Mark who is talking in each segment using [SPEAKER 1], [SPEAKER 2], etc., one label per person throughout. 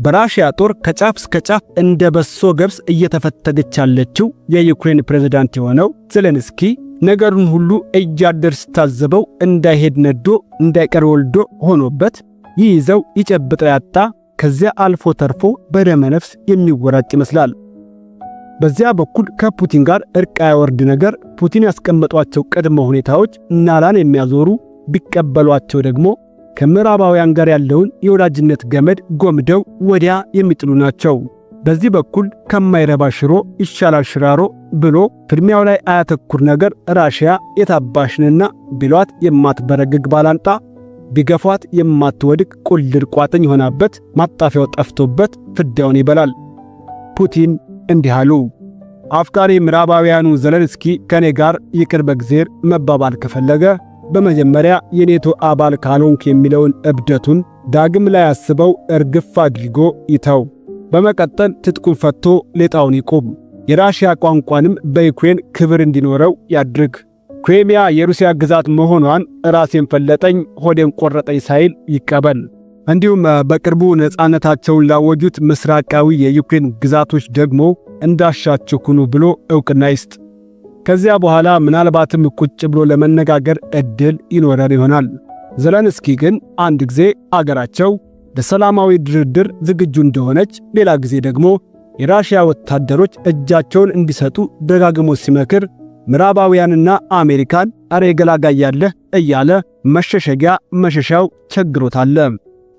[SPEAKER 1] በራሺያ ጦር ከጫፍ እስከ ጫፍ እንደ በሶ ገብስ እየተፈተገች ያለችው የዩክሬን ፕሬዝዳንት የሆነው ዜሌንስኪ ነገሩን ሁሉ እያደር ስታዘበው እንዳይሄድ ነዶ እንዳይቀር ወልዶ ሆኖበት ይይዘው ይጨብጠው ያጣ ከዚያ አልፎ ተርፎ በደመ ነፍስ የሚወራጭ ይመስላል። በዚያ በኩል ከፑቲን ጋር እርቅ ያወርድ ነገር ፑቲን ያስቀመጧቸው ቅድመ ሁኔታዎች ናላን የሚያዞሩ ቢቀበሏቸው ደግሞ ከምዕራባውያን ጋር ያለውን የወዳጅነት ገመድ ጎምደው ወዲያ የሚጥሉ ናቸው። በዚህ በኩል ከማይረባ ሽሮ ይሻላል ሽራሮ ብሎ ፍልሚያው ላይ አያተኩር ነገር ራሺያ የታባሽንና ቢሏት የማትበረግግ ባላንጣ ቢገፏት የማትወድቅ ቁልል ቋጥኝ ሆናበት ማጣፊያው ጠፍቶበት ፍዳውን ይበላል። ፑቲን እንዲህ አሉ። አፍቃሪ ምዕራባውያኑ ዜሌንስኪ ከኔ ጋር ይቅር በእግዚአብሔር መባባል ከፈለገ በመጀመሪያ የኔቶ አባል ካልሆንክ የሚለውን እብደቱን ዳግም ላይ አስበው እርግፍ አድርጎ ይተው። በመቀጠል ትጥቁን ፈቶ ሌጣውን ይቁም። የራሺያ ቋንቋንም በዩክሬን ክብር እንዲኖረው ያድርግ። ክሬሚያ የሩሲያ ግዛት መሆኗን ራሴን ፈለጠኝ ሆዴን ቆረጠኝ ሳይል ይቀበል። እንዲሁም በቅርቡ ነፃነታቸውን ላወጁት ምስራቃዊ የዩክሬን ግዛቶች ደግሞ እንዳሻቸው ሁኑ ብሎ ዕውቅና ይስጥ። ከዚያ በኋላ ምናልባትም ቁጭ ብሎ ለመነጋገር እድል ይኖረን ይሆናል። ዜሌንስኪ ግን አንድ ጊዜ አገራቸው ለሰላማዊ ድርድር ዝግጁ እንደሆነች፣ ሌላ ጊዜ ደግሞ የራሺያ ወታደሮች እጃቸውን እንዲሰጡ ደጋግሞ ሲመክር ምዕራባውያንና አሜሪካን አሬ ገላጋይ ያለህ እያለ መሸሸጊያ መሸሻው ቸግሮታል።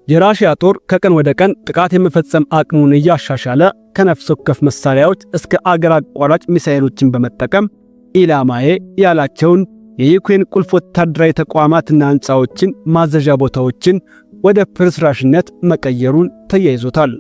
[SPEAKER 1] የራሺያ ጦር ከቀን ወደ ቀን ጥቃት የመፈጸም አቅሙን እያሻሻለ ከነፍስ ወከፍ መሳሪያዎች እስከ አገር አቋራጭ ሚሳኤሎችን በመጠቀም ኢላማዬ ያላቸውን የዩክሬን ቁልፍ ወታደራዊ ተቋማትና ሕንፃዎችን ማዘዣ ቦታዎችን ወደ ፍርስራሽነት መቀየሩን ተያይዞታል።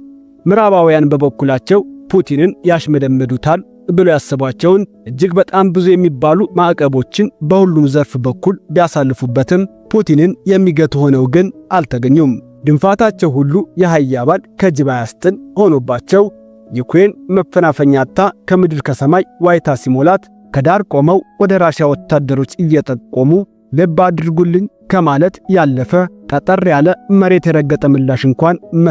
[SPEAKER 1] ምዕራባውያን በበኩላቸው ፑቲንን ያሽመደምዱታል ብሎ ያሰቧቸውን እጅግ በጣም ብዙ የሚባሉ ማዕቀቦችን በሁሉም ዘርፍ በኩል ቢያሳልፉበትም ፑቲንን የሚገቱ ሆነው ግን አልተገኙም። ድንፋታቸው ሁሉ የአህያ ባል ከጅብ አያስጥን ሆኖባቸው ዩክሬን መፈናፈኛታ ከምድር ከሰማይ ዋይታ ሲሞላት ከዳር ቆመው ወደ ራሺያ ወታደሮች እየጠቆሙ ልብ አድርጉልኝ ከማለት ያለፈ ጠጠር ያለ መሬት የረገጠ ምላሽ እንኳን